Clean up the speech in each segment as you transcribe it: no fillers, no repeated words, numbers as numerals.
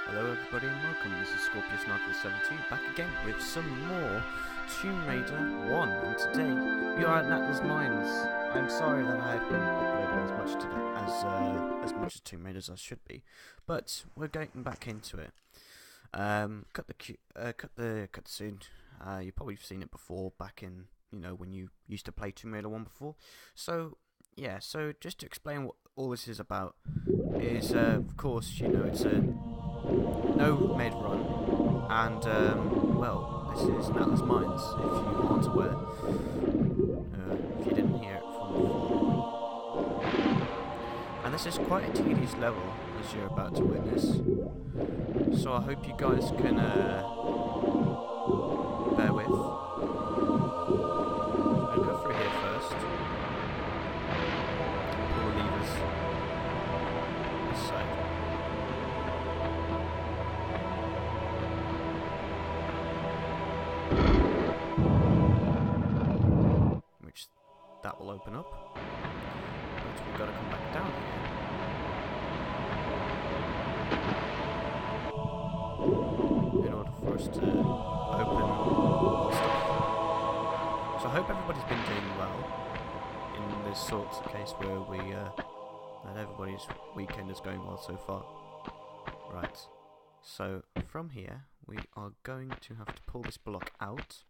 Hello everybody and welcome, this is Scorpius Natla 72 back again with some more Tomb Raider 1, and today we are at Natla's Mines. I'm sorry that I haven't uploaded as much today as much as Tomb Raiders as I should be, but we're getting back into it. Cut the cutscene. You've probably seen it before back in, when you used to play Tomb Raider 1 before. So yeah, so just to explain what all this is about is, of course, it's a no med run, and well, this is Natla's Mines. If you aren't aware, if you didn't hear it from before, and this is quite a tedious level as you're about to witness. So I hope you guys can bear with. We'll go through here first. Pull the levers this side. Which that will open up. But we've got to come back down here. In order for us to open more stuff. So I hope everybody's been doing well in this sort of case where that everybody's weekend is going well so far. Right. So from here we are going to have to pull this block out.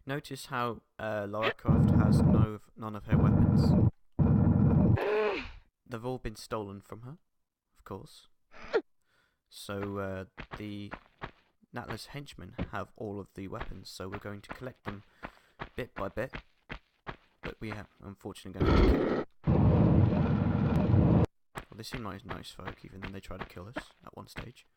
Notice how Lara Croft has none of her weapons. They've all been stolen from her, of course. So the Natla's henchmen have all of the weapons, so we're going to collect them bit by bit. But we have, unfortunately, going to have to kill them. Well, they seem like nice folk, even though they try to kill us at one stage.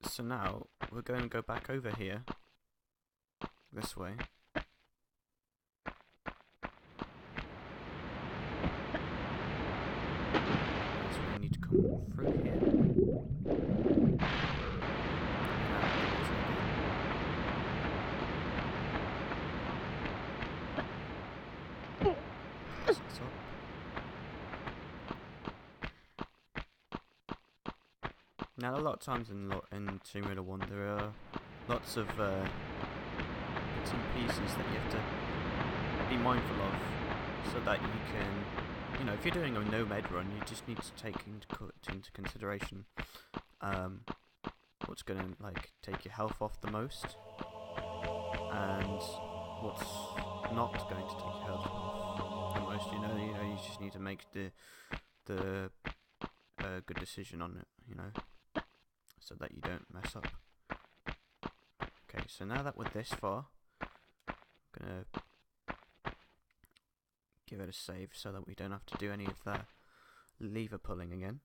So now we're going to go back over here, this way. So we need to come through here. Press this up. Now, a lot of times in Tomb Raider 1, there are lots of bits and pieces that you have to be mindful of, so that you can, if you're doing a no-med run, you just need to take into consideration what's going to take your health off the most, and what's not going to take your health off the most. You just need to make the good decision on it, so that you don't mess up. Okay, so now that we're this far, I'm gonna give it a save so that we don't have to do any of that lever pulling again.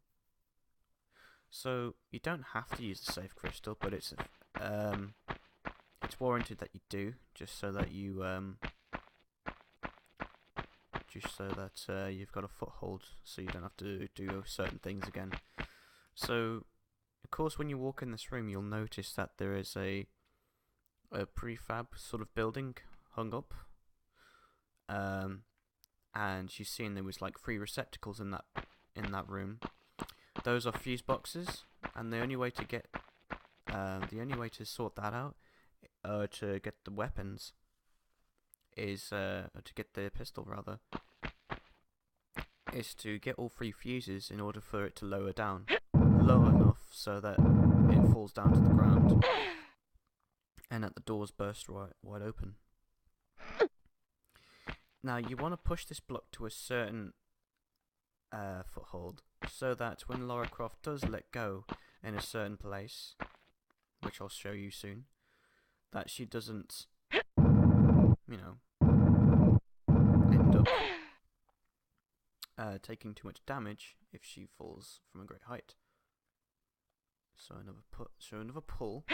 So you don't have to use the save crystal, but it's warranted that you do, just so that you you've got a foothold, so you don't have to do certain things again. So, of course, when you walk in this room, you'll notice that there is a prefab sort of building hung up, and you've seen there was 3 receptacles in that room. Those are fuse boxes, and the only way to sort that out, to get the weapons, is to get the pistol rather, is to get all 3 fuses in order for it to lower down low enough so that it falls down to the ground and that the doors burst wide open. Now you want to push this block to a certain foothold, so that when Lara Croft does let go in a certain place, which I'll show you soon, that she doesn't, end up taking too much damage if she falls from a great height. So another pull.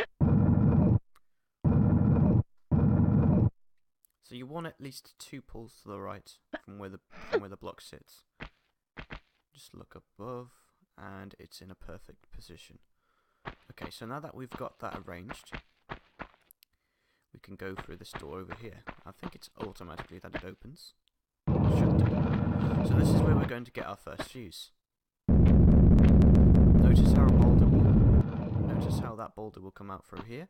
So you want at least 2 pulls to the right from where the block sits. Just look above, and it's in a perfect position. Okay, so now that we've got that arranged, we can go through this door over here. I think it's automatically that it opens. Should do. So this is where we're going to get our first fuse. Notice how that boulder will come out through here.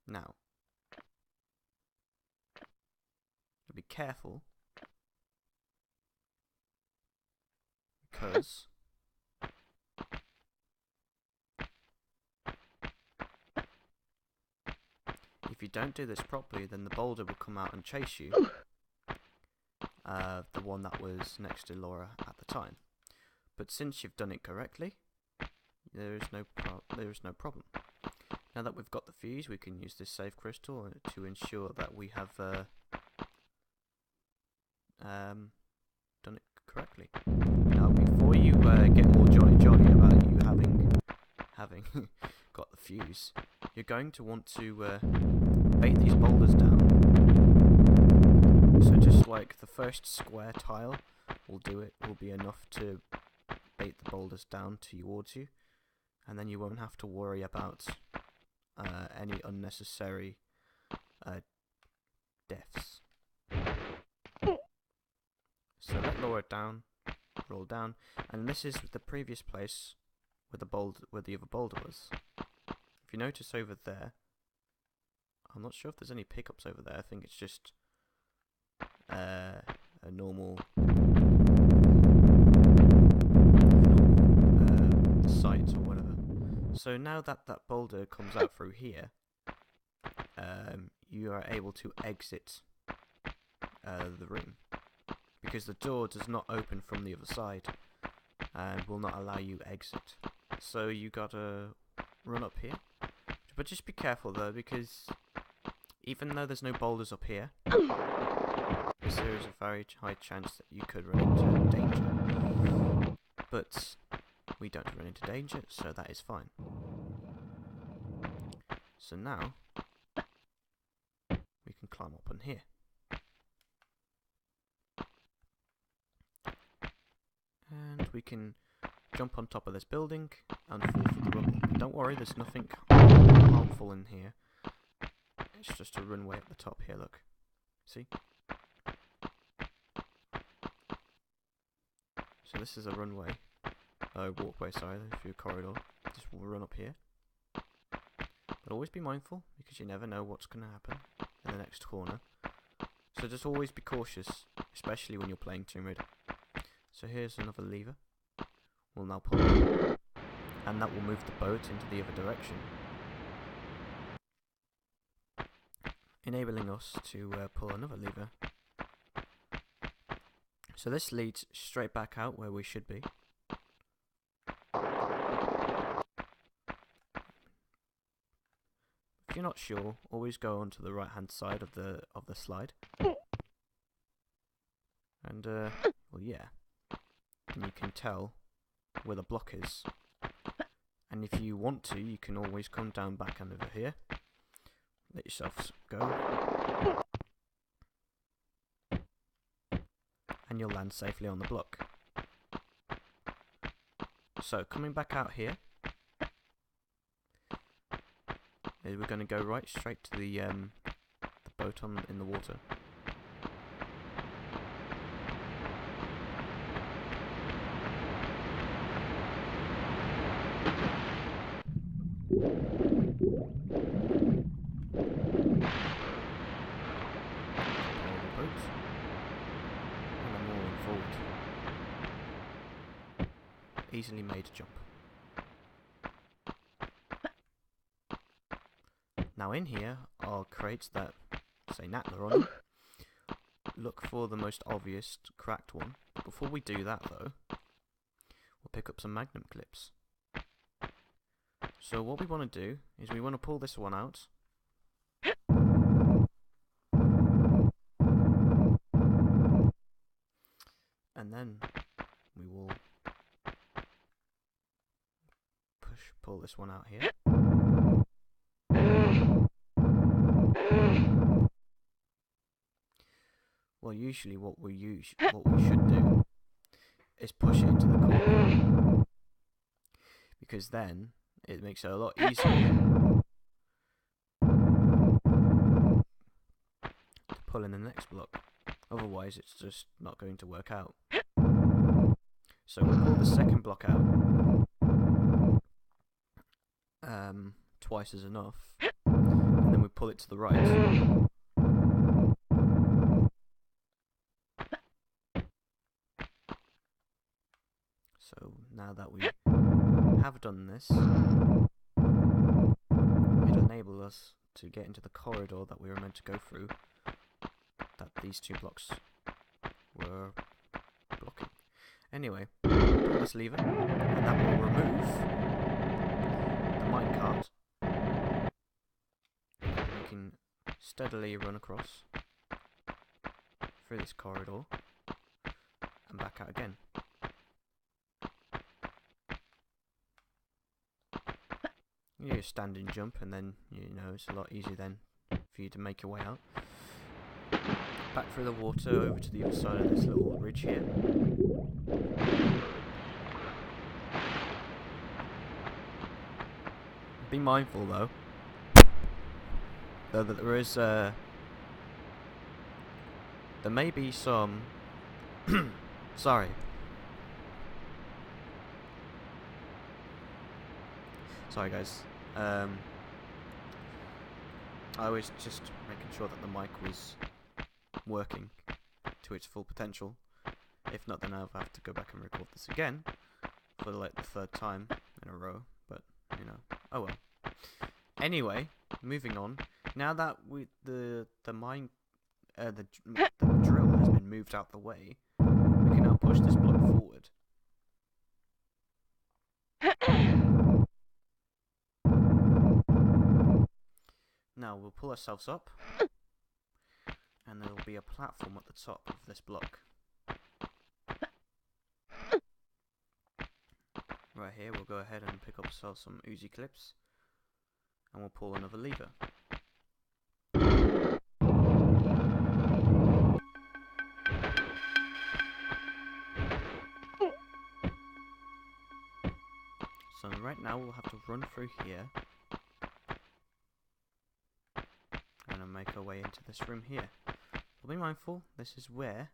Now, be careful, because if you don't do this properly, then the boulder will come out and chase you. The one that was next to Laura at the time. But since you've done it correctly, there is no problem. Now that we've got the fuse, we can use this save crystal to ensure that we have done it correctly. Now, before you get all jolly about you having got the fuse, you're going to want to bait these boulders down. So just like the first square tile will be enough to bait the boulders down towards you, and then you won't have to worry about any unnecessary deaths. So let Laura down, roll down, and this is the previous place where the other boulder was. If you notice over there, I'm not sure if there's any pickups over there. I think it's just a normal site or whatever. So now that boulder comes out through here, you are able to exit the room, because the door does not open from the other side and will not allow you exit. So you gotta run up here, but just be careful though, because even though there's no boulders up here, there is a very high chance that you could run into danger. But we don't run into danger, so that is fine. So now we can climb up on here. And we can jump on top of this building and fall through the rubble. Don't worry, there's nothing harmful in here. It's just a runway at the top here, look. See? So this is a runway. Walkway, sorry, through a corridor. Just run up here. But always be mindful, because you never know what's going to happen in the next corner. So just always be cautious, especially when you're playing Tomb Raider. So here's another lever. We'll now pull it, and that will move the boat into the other direction, enabling us to pull another lever. So this leads straight back out where we should be. If you're not sure, always go onto the right hand side of the slide. And well, yeah. And you can tell where the block is. And if you want to, you can always come down back and over here. Let yourself go. And you'll land safely on the block. So, coming back out here, we're going to go right straight to the boat in the water. Easily made jump. Now in here, I'll create that, say, Natla on it. Look for the most obvious cracked one. Before we do that though, we'll pick up some magnum clips. So what we want to do is we want to pull this one out. And then we will pull this one out here. Well, usually what we should do is push it into the corner, because then it makes it a lot easier pull in the next block. Otherwise, it's just not going to work out. So we'll pull the second block out. Twice is enough. And then we pull it to the right. So now that we have done this, it enables us to get into the corridor that we were meant to go through, that these two blocks were blocking. Anyway, pull this lever, and that will remove the minecart. We can steadily run across through this corridor and back out again. You stand and jump, and then it's a lot easier then for you to make your way out. Back through the water over to the other side of this little ridge here. Be mindful though that there is there may be some sorry. Sorry guys. I was just making sure that the mic was working to its full potential. If not, then I'll have to go back and record this again for like the third time in a row. But oh well. Anyway, moving on. Now that the drill has been moved out the way, we can now push this block forward. Now we'll pull ourselves up, and there will be a platform at the top of this block. Right here, we'll go ahead and pick up ourselves some Uzi clips, and we'll pull another lever. So right now we'll have to run through here and make our way into this room here. We'll be mindful, this is where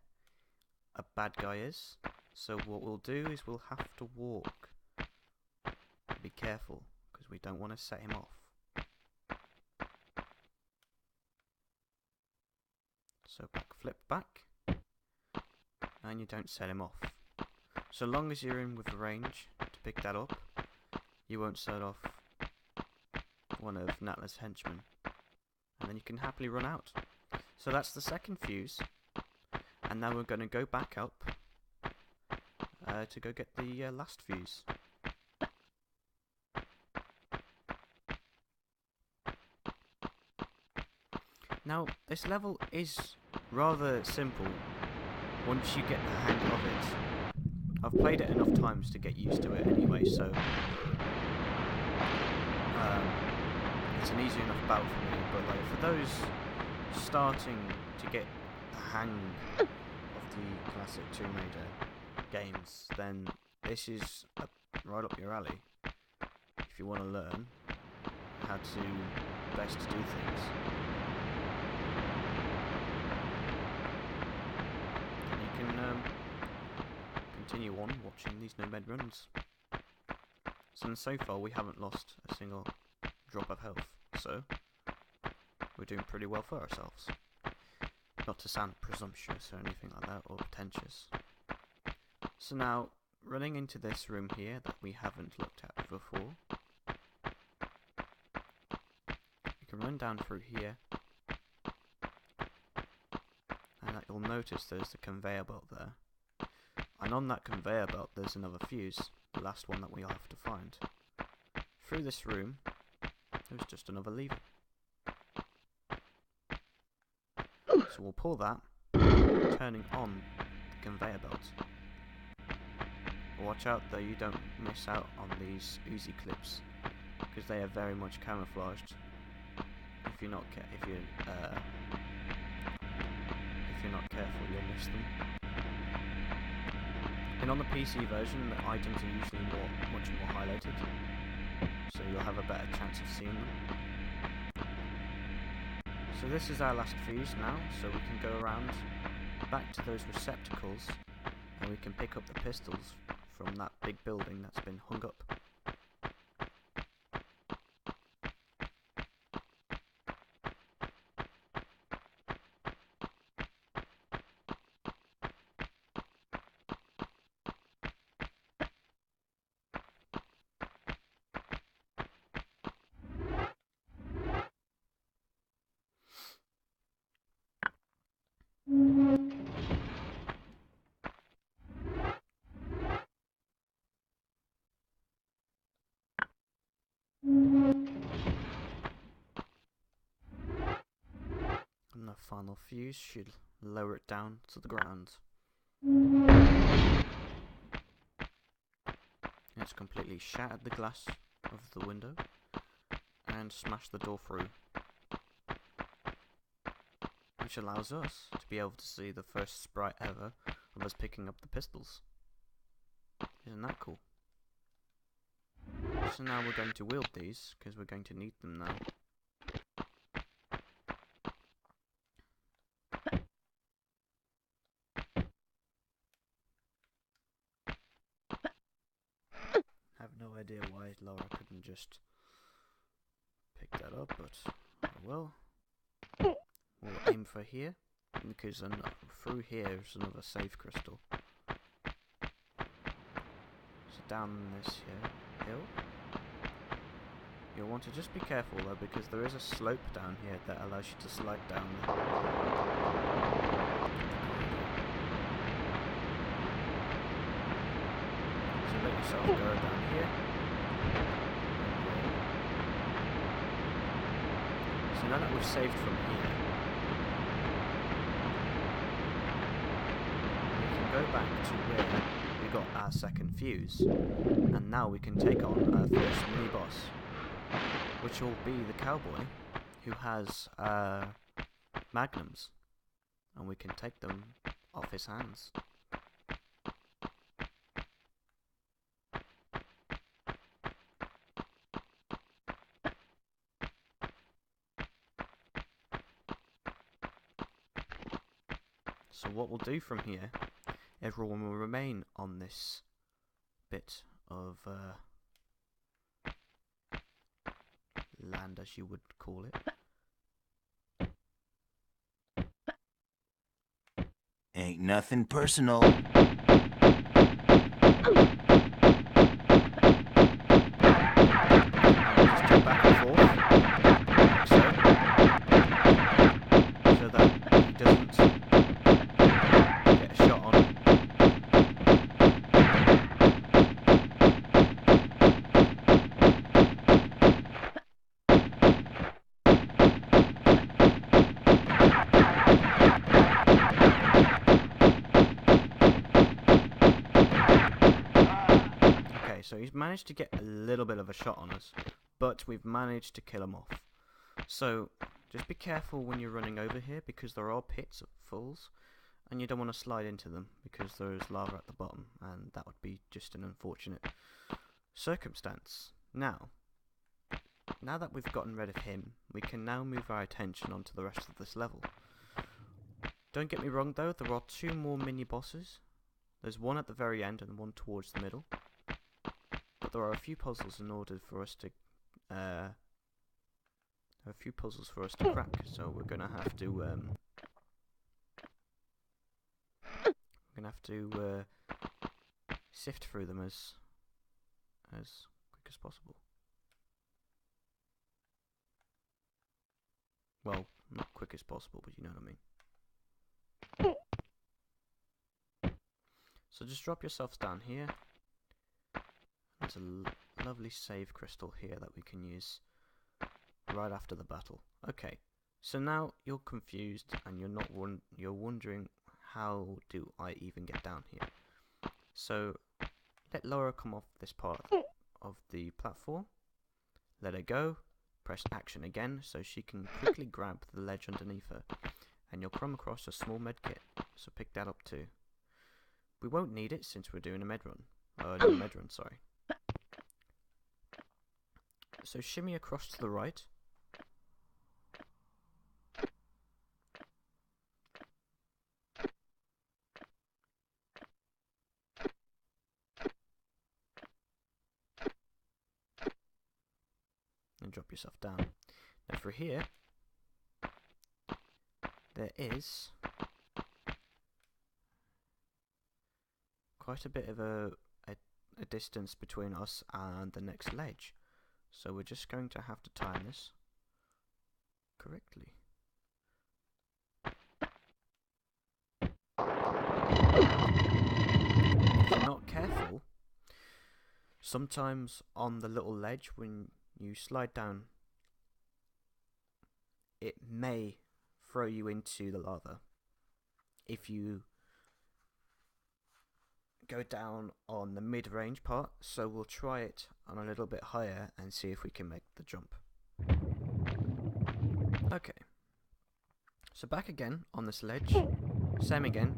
a bad guy is, so what we'll do is we'll have to walk. Be careful, because we don't want to set him off. So flip back, and you don't set him off. So long as you're in with the range to pick that up, you won't set off one of Natla's henchmen, and then you can happily run out. So that's the second fuse, and now we're going to go back up to go get the last fuse. Now, this level is rather simple once you get the hang of it. I've played it enough times to get used to it anyway, so it's an easy enough battle for me. But like for those starting to get the hang of the classic Tomb Raider games, then this is right up your alley. If you want to learn how to best do things. Continue on watching these Nomad runs. So far we haven't lost a single drop of health, so we're doing pretty well for ourselves. Not to sound presumptuous or anything like that, or pretentious. So now, running into this room here that we haven't looked at before, you can run down through here, and you'll notice there's the conveyor belt there. And on that conveyor belt there's another fuse, the last one that we'll have to find. Through this room, there's just another lever. So we'll pull that, turning on the conveyor belt. Watch out though you don't miss out on these Uzi clips, because they are very much camouflaged. If you're not careful, you'll miss them. And on the PC version, the items are usually much more highlighted, so you'll have a better chance of seeing them. So this is our last fuse now, so we can go around back to those receptacles and we can pick up the pistols from that big building that's been hung up. And the final fuse should lower it down to the ground. It's completely shattered the glass of the window and smashed the door through, which allows us to be able to see the first sprite ever of us picking up the pistols. Isn't that cool? So now we're going to wield these, because we're going to need them now. I have no idea why Laura couldn't just pick that up, but oh well. We'll aim for here, because through here is another save crystal. So down this hill. You'll want to just be careful though, because there is a slope down here that allows you to slide down the So let yourself go down here. So now that we've saved from here, we can go back to where we got our second fuse, and now we can take on our first mini-boss, which will be the cowboy who has magnums, and we can take them off his hands. So what we'll do from here, everyone will remain on this bit of land, as you would call it. Ain't nothing personal. Just jump back and forth, like so that he doesn't get a shot on. So he's managed to get a little bit of a shot on us, but we've managed to kill him off. So just be careful when you're running over here, because there are pits of falls, and you don't want to slide into them because there is lava at the bottom, and that would be just an unfortunate circumstance. Now that we've gotten rid of him, we can now move our attention onto the rest of this level. Don't get me wrong though, there are two more mini bosses. There's one at the very end and one towards the middle. But there are a few puzzles in order for us to crack, so we're gonna have to sift through them as quick as possible. Well, not quick as possible, but you know what I mean. So just drop yourselves down here. There's a lovely save crystal here that we can use right after the battle. Okay, so now you're confused and you're wondering, how do I even get down here? So let Laura come off this part of the platform. Let her go. Press action again so she can quickly grab the ledge underneath her, and you'll come across a small med kit. So pick that up too. We won't need it since we're doing a med run. New med run, sorry. So shimmy across to the right. and drop yourself down. Now for here, there is quite a bit of a distance between us and the next ledge. So we're just going to have to time this correctly. If you're not careful, sometimes on the little ledge when you slide down, it may throw you into the lava. If you go down on the mid-range part, so we'll try it on a little bit higher and see if we can make the jump. Okay, so back again on this ledge, same again.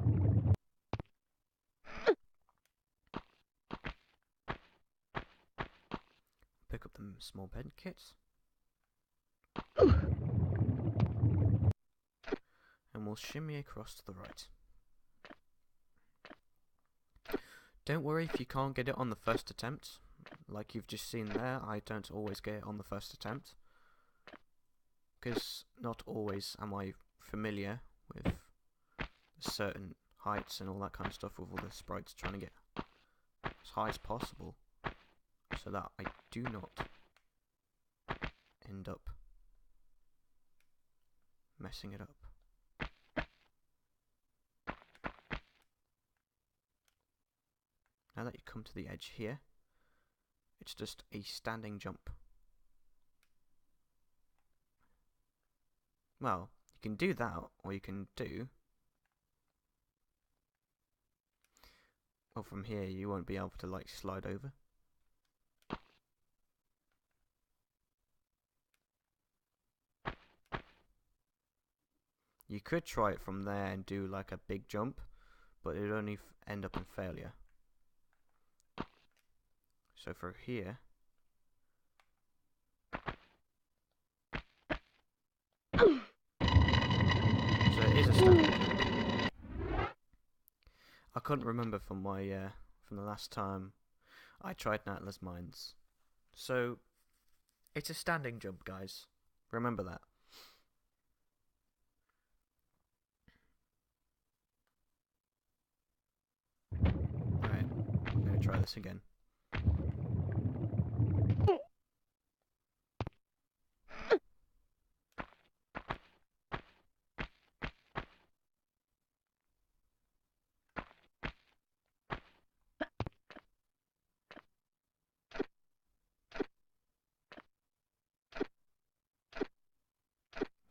Pick up the small bed kits. And we'll shimmy across to the right. Don't worry if you can't get it on the first attempt. Like you've just seen there, I don't always get it on the first attempt. Because not always am I familiar with certain heights and all that kind of stuff, with all the sprites trying to get as high as possible, so that I do not end up messing it up. Now that you come to the edge here, it's just a standing jump. Well, you can do that, or you can do... Well, from here you won't be able to like slide over. You could try it from there and do like a big jump, but it would only end up in failure. So for here, so it is a standing jump. I couldn't remember from my from the last time I tried Natla's Mines. So it's a standing jump, guys. Remember that. Alright, I'm gonna try this again.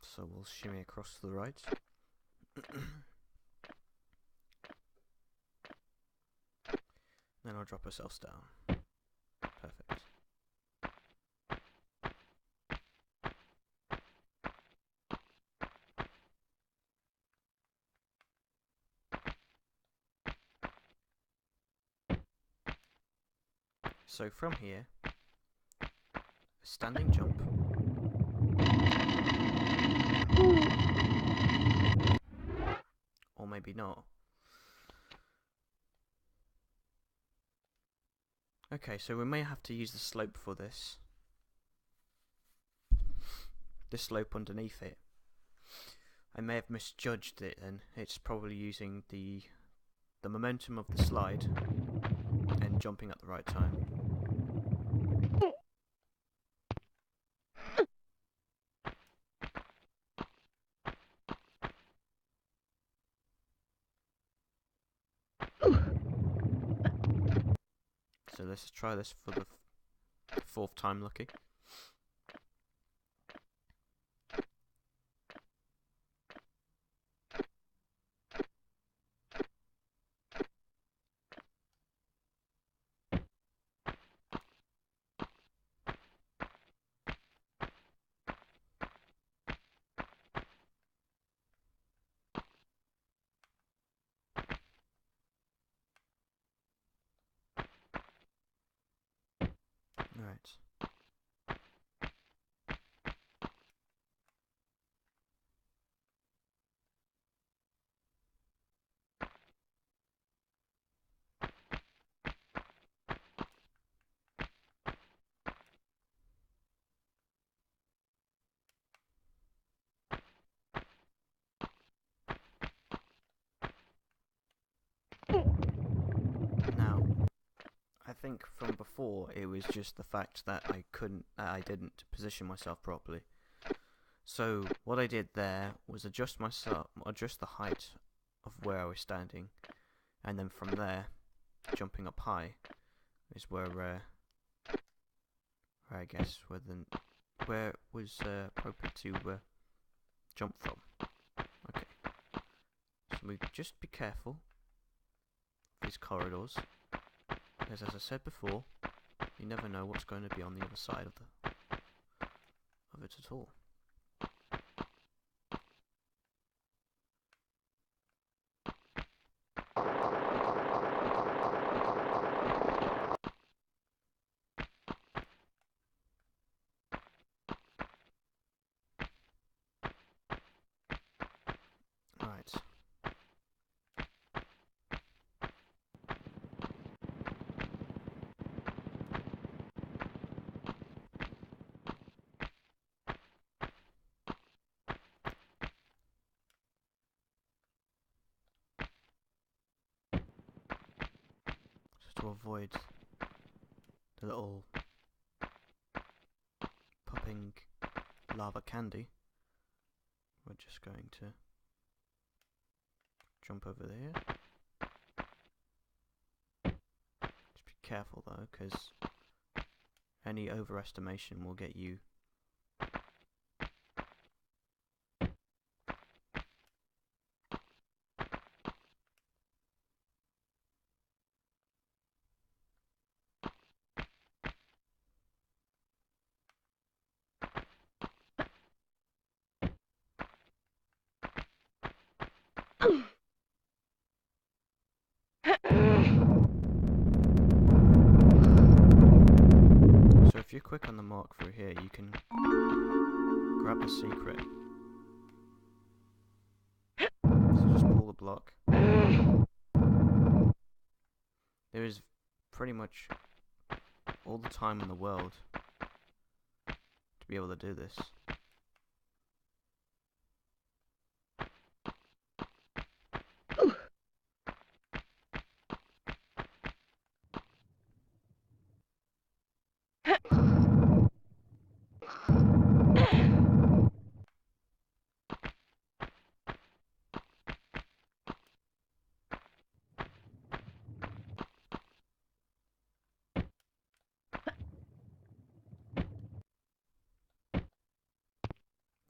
So we'll shimmy across to the right. Then I'll drop ourselves down. Perfect. So from here, a standing jump. Or maybe not. Okay, so we may have to use the slope for this. The slope underneath it. I may have misjudged it, and it's probably using the momentum of the slide and jumping at the right time. So let's try this for the fourth time lucky. Right. think from before it was just the fact that I didn't position myself properly. So what I did there was adjust the height of where I was standing, and then from there, jumping up high is where I guess where it was appropriate to jump from. Okay, so we just be careful of these corridors, because as I said before, you never know what's going to be on the other side of it at all. Right. Just to avoid the little popping lava candy, we're just going to jump over there. Just be careful though, because any overestimation will get you So if you're quick on the mark through here, you can grab the secret. So just pull the block. There is pretty much all the time in the world to be able to do this.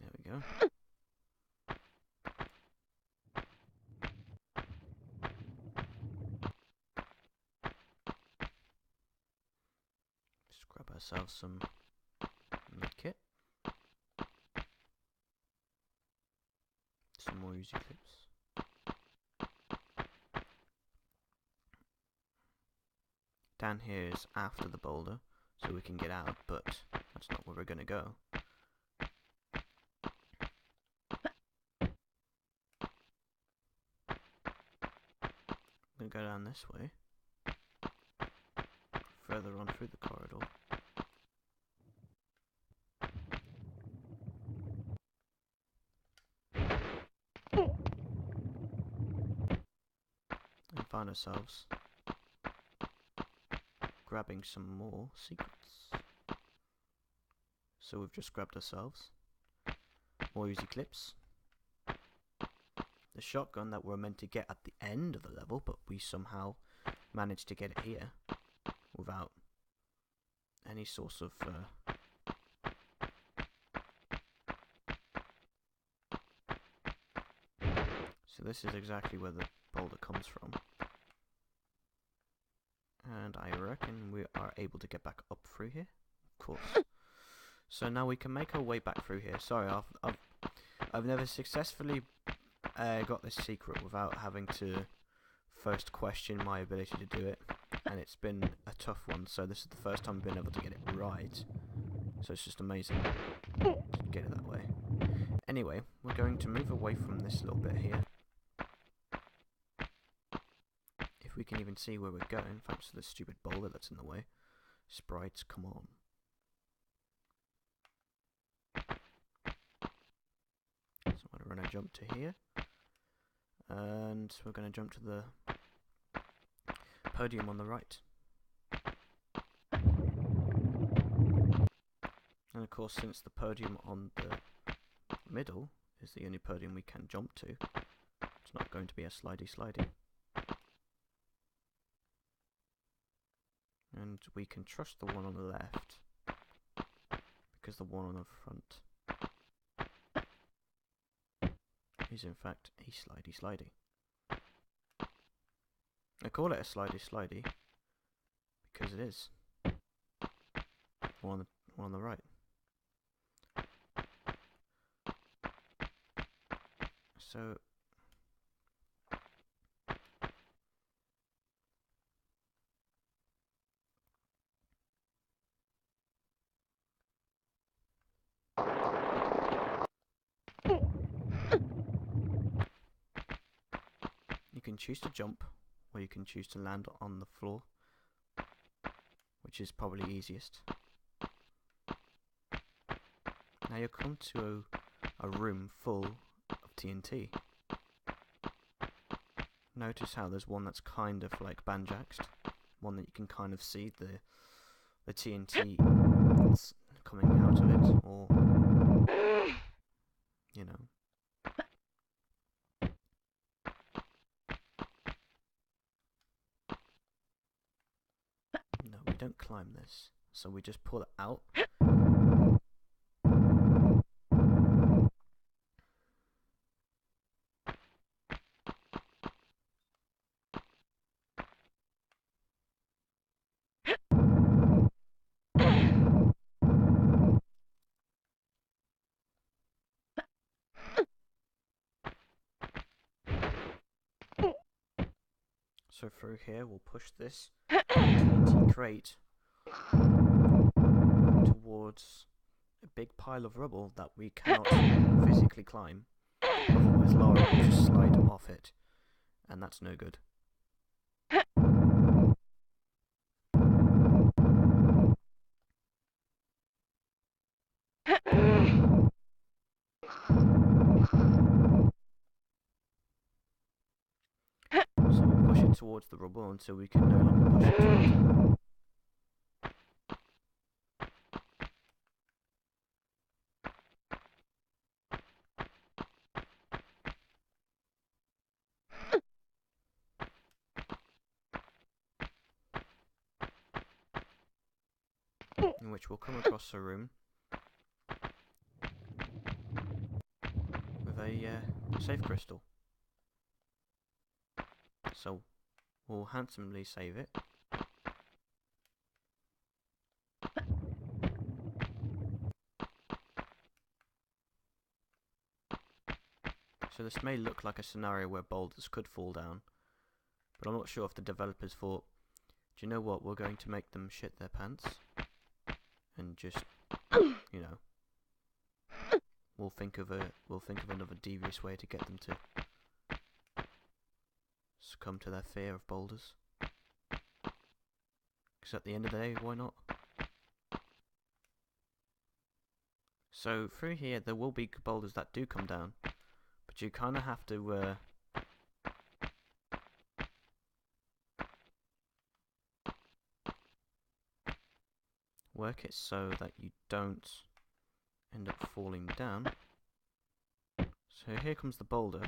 There we go. Just grab ourselves some medkit. Some more Uzi clips. Down here is after the boulder, so we can get out, but that's not where we're gonna go. I'm gonna go down this way, further on through the corridor. And find ourselves grabbing some more secrets. So we've just grabbed ourselves more Uzi clips, the shotgun that we're meant to get at the end of the level, but we somehow managed to get it here without any source of so this is exactly where the boulder comes from, and I reckon we are able to get back up through here, of course. So now we can make our way back through here. Sorry, I've never successfully got this secret without having to first question my ability to do it, and it's been a tough one, so this is the first time I've been able to get it right, so it's just amazing to get it that way. Anyway, we're going to move away from this little bit here, if we can even see where we're going, thanks to the stupid boulder that's in the way. Sprites, come on. So we're going to jump to here, and we're going to jump to the podium on the right. And of course, since the podium on the middle is the only podium we can jump to, it's not going to be a slidey. And we can trust the one on the left, because the one on the front is in fact a slidey. I call it a slidey because it is. One on the right. So you can choose to jump, or you can choose to land on the floor, which is probably easiest. Now you'll come to a room full of TNT. Notice how there's one that's kind of like banjaxed, one that you can kind of see the TNT that's coming out of it, or you know. No, we don't climb this, so we just pull it out. So through here we'll push this TNT crate towards a big pile of rubble that we cannot physically climb, otherwise Laura will just slide off it, and that's no good. So we'll push it towards the rubble until we can no longer push it towards it. In which we'll come across a room with a save crystal. So we'll handsomely save it. So this may look like a scenario where boulders could fall down, but I'm not sure if the developers thought, do you know what, we're going to make them shit their pants, and just, you know, we'll think of another devious way to get them to succumb to their fear of boulders. Because at the end of the day, why not? So through here there will be boulders that do come down, but you kind of have to work it so that you don't end up falling down. So here comes the boulder.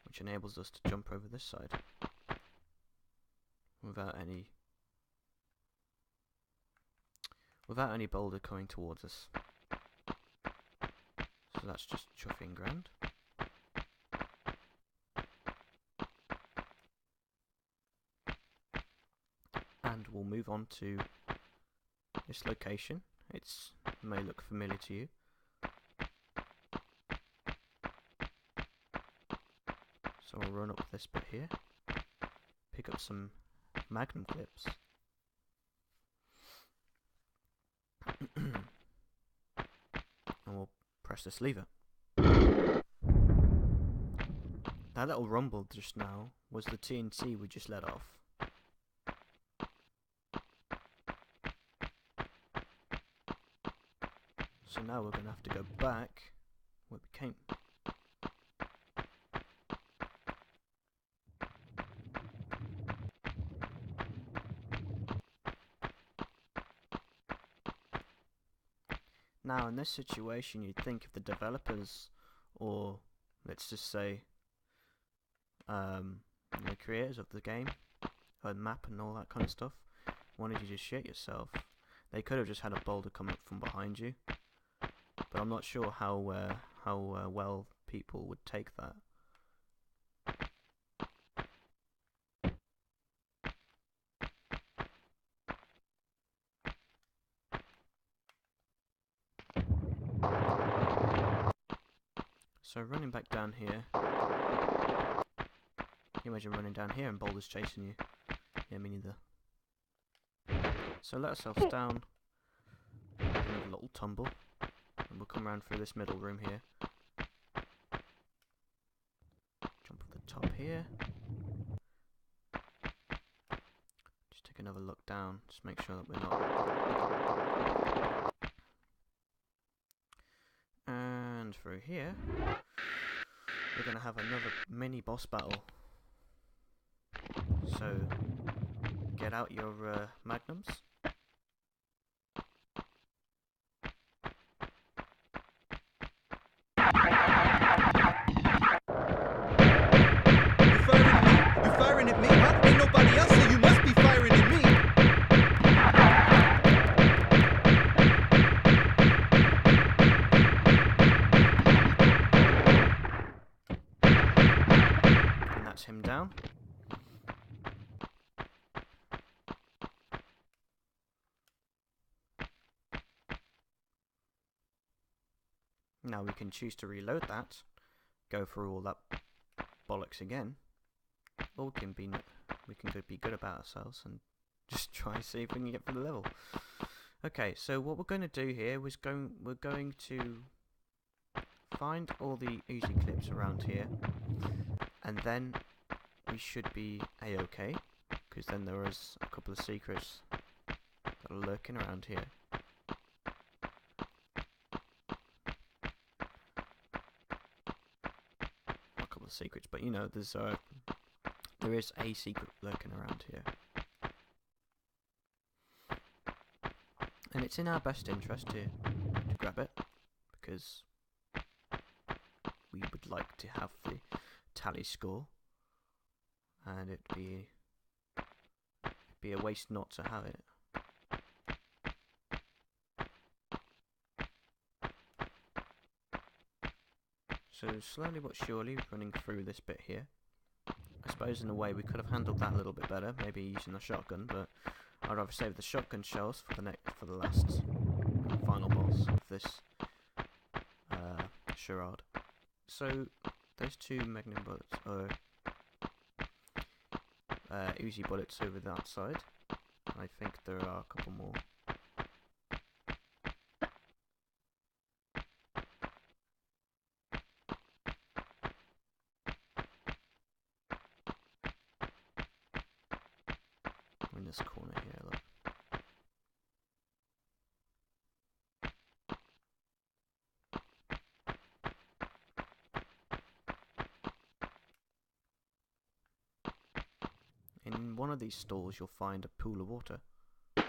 Which enables us to jump over this side without any boulder coming towards us. So that's just chuffing grand. And we'll move on to this location. It may look familiar to you. So I'll run up this bit here, pick up some magnum clips, and we'll press this lever. That little rumble just now was the TNT we just let off. So now we're going to have to go back where we came. Now in this situation you'd think if the developers, or let's just say the creators of the game, or the map and all that kind of stuff, wanted you to shit yourself, they could have just had a boulder come up from behind you. But I'm not sure how well people would take that. So running back down here, can you imagine running down here and boulders chasing you? Yeah, me neither. So let ourselves down, another little tumble, and we'll come around through this middle room here. Jump off the top here. Just take another look down, just make sure that we're not... And through here, we're going to have another mini boss battle. So, get out your magnums. You're firing at me? Huh? Ain't nobody else, so you must be firing at me. And that's him down. Now we can choose to reload that, go through all that bollocks again, or we can be good about ourselves and just try and see if we can get through the level. Okay, so what we're going to do here is we're going to find all the Uzi clips around here, and then we should be a-okay, because then there is a couple of secrets that are lurking around here. Secrets, but you know, there is a secret lurking around here, and it's in our best interest to grab it, because we would like to have the tally score, and it'd be a waste not to have it. So slowly but surely running through this bit here. I suppose in a way we could have handled that a little bit better, maybe using the shotgun, but I'd rather save the shotgun shells for the last final boss of this charade. So those two magnum bullets, or Uzi bullets over that side. I think there are a couple more. In this corner here, look. In one of these stalls you'll find a pool of water. The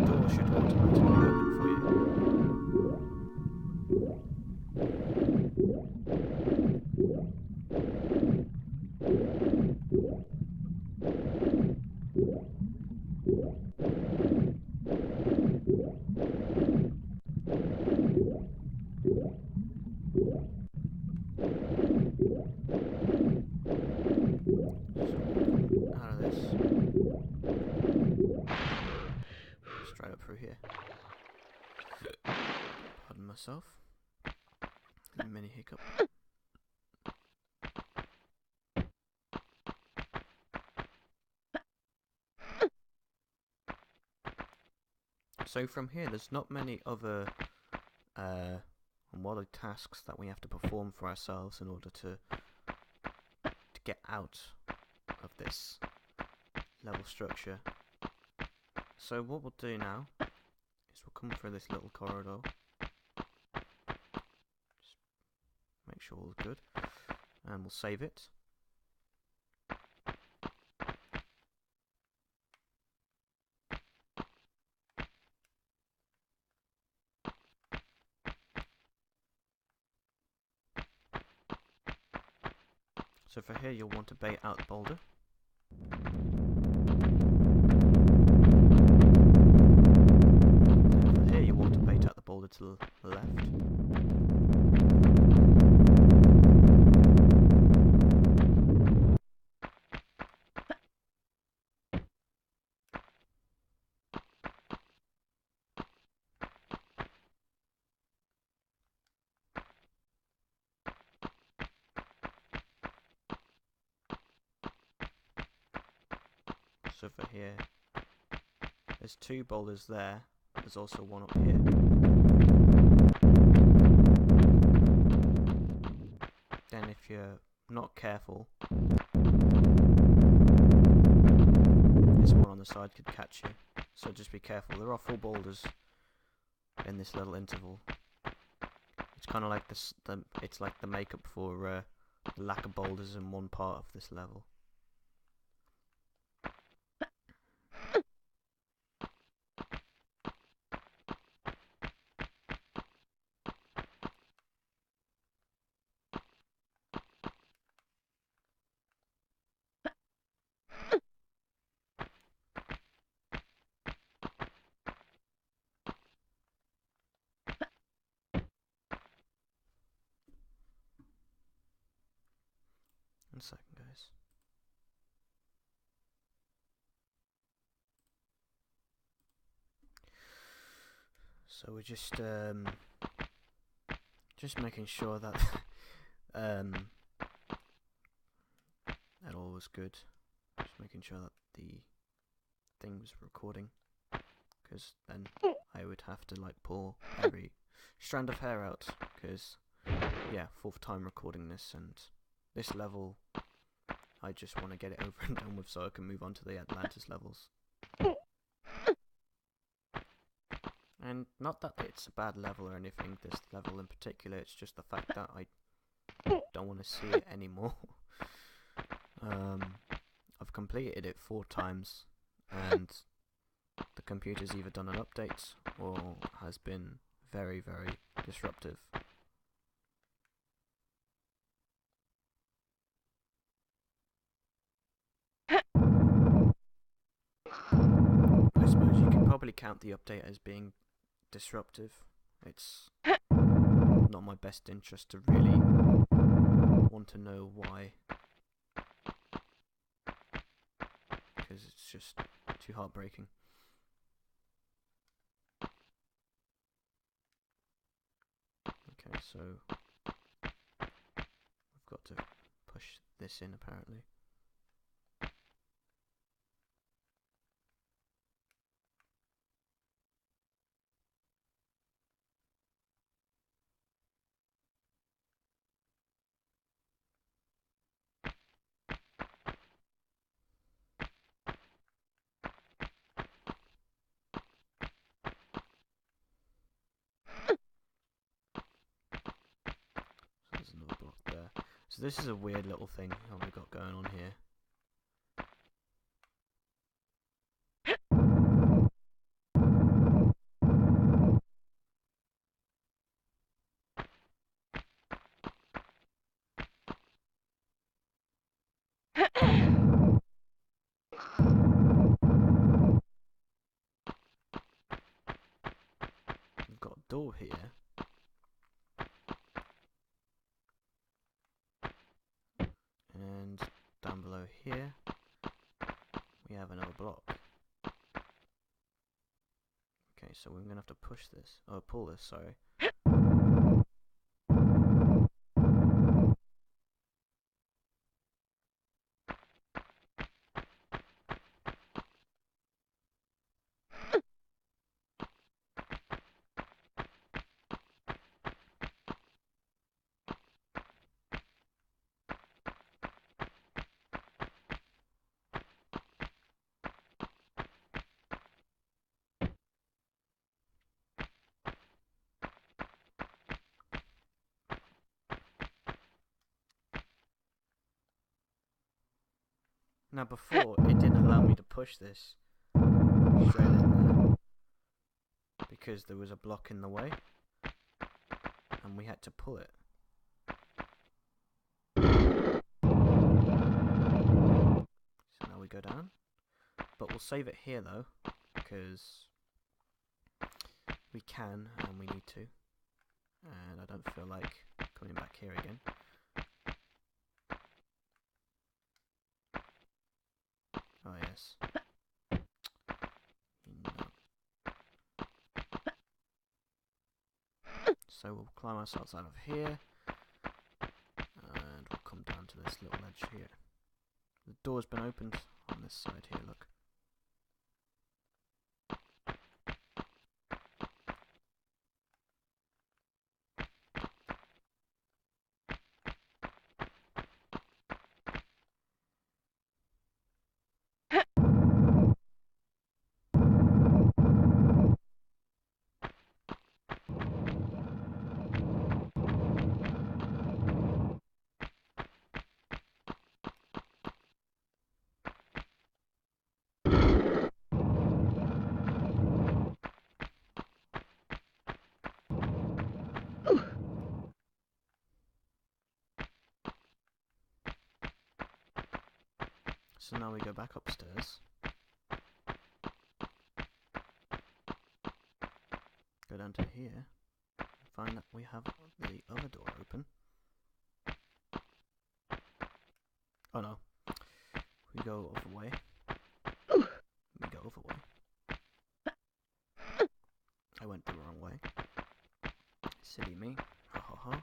door should automatically open for you. Out of this. Straight up through here. Pardon myself. A mini hiccup. So from here there's not many other tasks that we have to perform for ourselves in order to get out of this level structure. So what we'll do now is we'll come through this little corridor. Just make sure all's good. And we'll save it. So for here you'll want to bait out the boulder. And for here you want to bait out the boulder to the left. So for here, there's 2 boulders there, there's also one up here. Then if you're not careful, this one on the side could catch you, so just be careful. There are 4 boulders in this little interval. It's kind of like it's like the makeup for the lack of boulders in one part of this level. One second, guys. So we're just making sure that that all was good. Just making sure that the thing was recording, because then I would have to like pull every strand of hair out, because yeah, 4th time recording this, and this level I just want to get it over and done with so I can move on to the Atlantis levels. And not that it's a bad level or anything, this level in particular, it's just the fact that I don't want to see it anymore. I've completed it 4 times, and the computer's either done an update or has been very, very disruptive. I suppose you can probably count the update as being disruptive. It's not my best interest to really want to know why, because it's just too heartbreaking. Okay, so we've got to push this in apparently. There's another block there. So this is a weird little thing that we've got going on here. We've got a door here. And down below here, we have another block. Okay, so we're going to have to push this, or pull this, sorry. Now before, it didn't allow me to push this straight in there because there was a block in the way and we had to pull it. So now we go down, but we'll save it here though because we can and we need to, and I don't feel like coming back here again. Oh yes. No. So we'll climb ourselves out of here and we'll come down to this little ledge here. The door's been opened on this side here, look. So now we go back upstairs. Go down to here. And find that we have the other door open. Oh no. We go other way. We go other way. I went the wrong way. Silly me. Ha ha ha.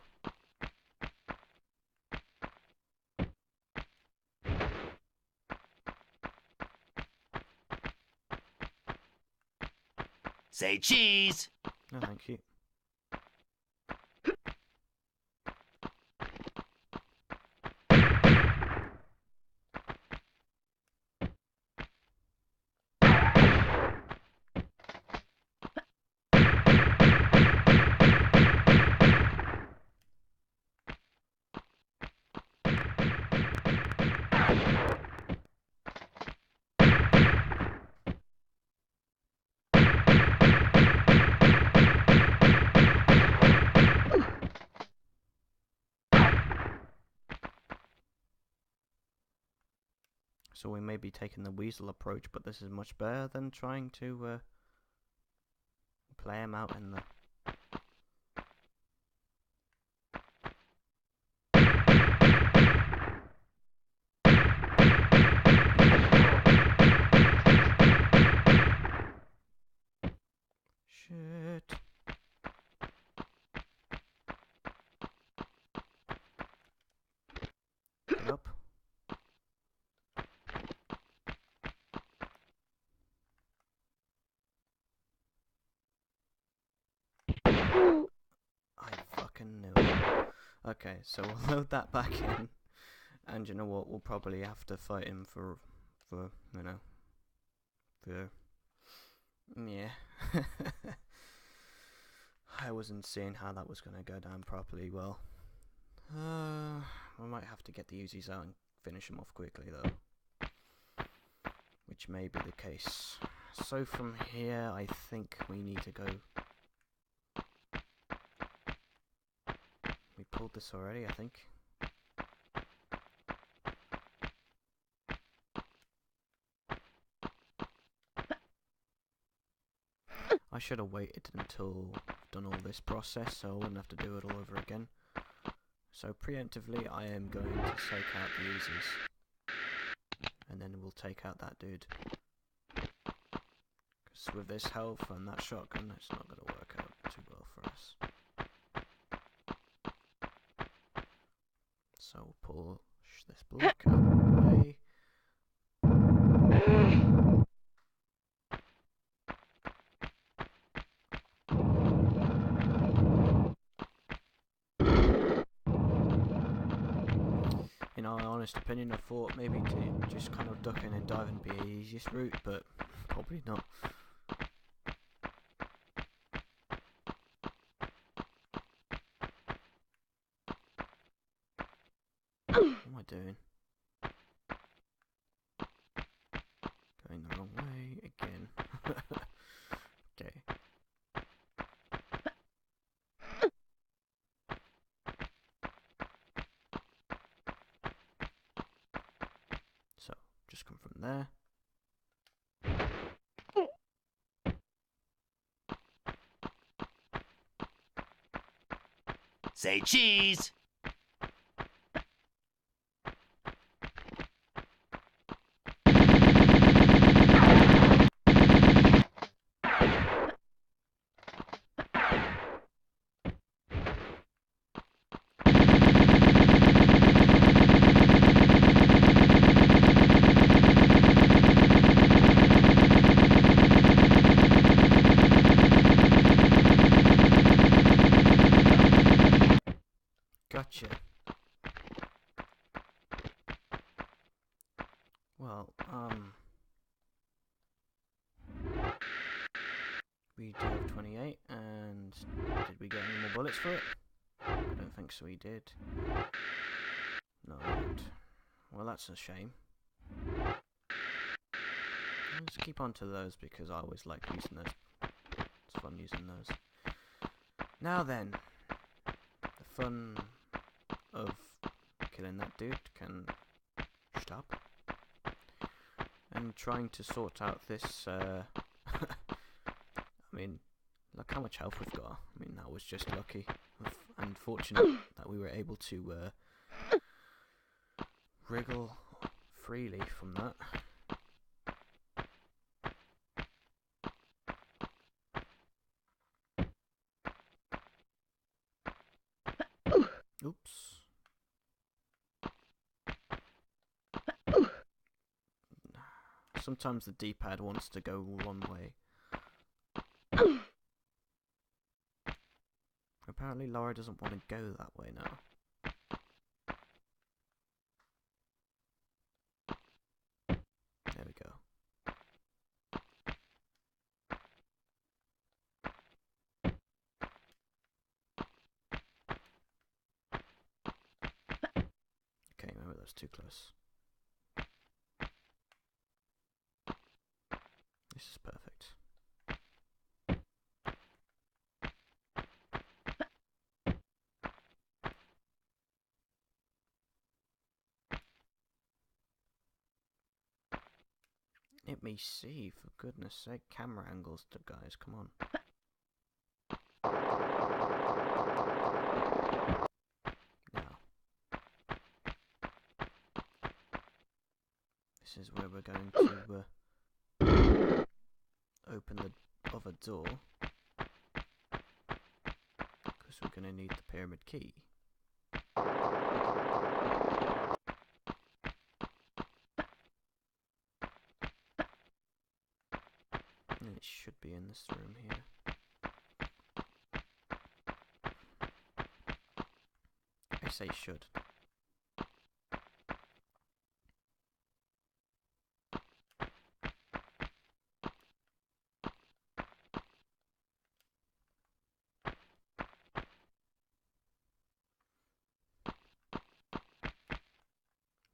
Say cheese! No, thank you. So we may be taking the weasel approach, but this is much better than trying to play him out in the... Shit. Get up. I fucking knew it. Okay, so we'll load that back in. And you know what, we'll probably have to fight him for you know, for... Yeah. I wasn't seeing how that was going to go down properly. Well, we might have to get the Uzis out and finish him off quickly though, which may be the case. So from here I think we need to go... We pulled this already, I think. I should have waited until I've done all this process so I wouldn't have to do it all over again. So preemptively I am going to take out the Uzis. And then we'll take out that dude. Because with this health and that shotgun, it's not going to work out too well for us. So we'll push this block out of the way. In my honest opinion, I thought maybe to just kind of duck in and dive and be the easiest route, but probably not. What am I doing? just come from there. Say cheese. Gotcha. Well, we do have 28, and did we get any more bullets for it? I don't think so, we did. No, we didn't. Well, that's a shame. Let's keep on to those because I always like using those. It's fun using those. Now then, the fun of killing that dude can stop. And trying to sort out this, I mean, look how much health we've got. I mean, that was just lucky and fortunate that we were able to wriggle freely from that. Oops. Sometimes the D-pad wants to go one way. Apparently Laura doesn't want to go that way now. There we go. Okay, remember that was too close. This is perfect. Let me see, for goodness sake, camera angles to guys, come on. Now. This is where we're going to open the other door. Because we're going to need the pyramid key. And it should be in this room here. I say should.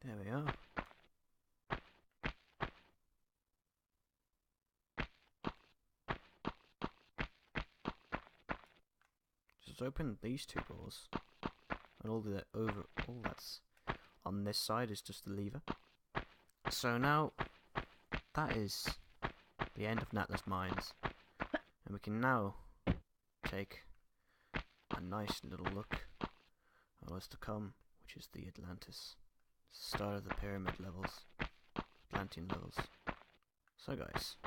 There we are. Just open these two doors, and all that's on this side is just the lever. So now that is the end of Natla's mines, and we can now take a nice little look at what's to come, which is the Atlantis. Start of the pyramid levels, Atlantean levels. So guys,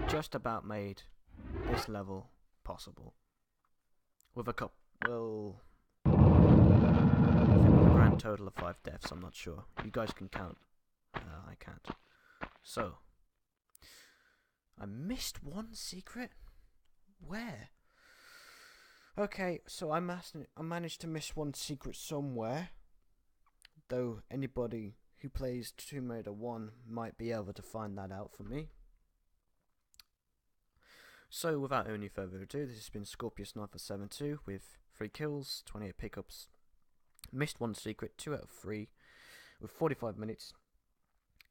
just about made this level possible with a grand total of 5 deaths. I'm not sure. You guys can count. I can't. So I missed one secret. Where? Okay, so I managed to miss one secret somewhere, though anybody who plays Tomb Raider 1 might be able to find that out for me. So without any further ado, this has been Scorpius Natla 72 with 3 kills, 28 pickups, missed one secret, 2 out of 3, with 45 minutes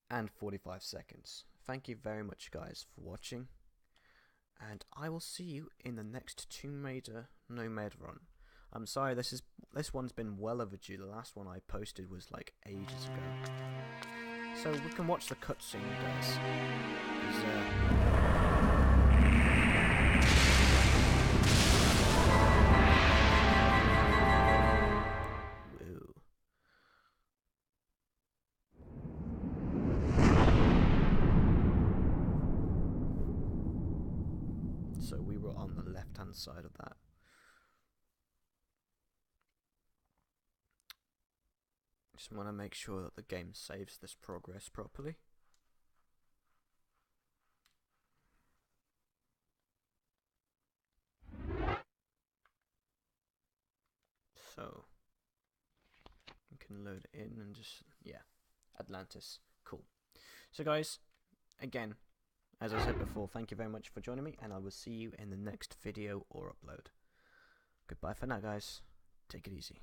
and 45 seconds. Thank you very much guys for watching. And I will see you in the next Tomb Raider Nomad run. I'm sorry, this one's been well overdue. The last one I posted was like ages ago. So we can watch the cutscene, guys. Woo. So we were on the left-hand side of that. Just want to make sure that the game saves this progress properly. So we can load it in and just, yeah, Atlantis. Cool. So guys, again, as I said before, thank you very much for joining me, and I will see you in the next video or upload. Goodbye for now, guys. Take it easy.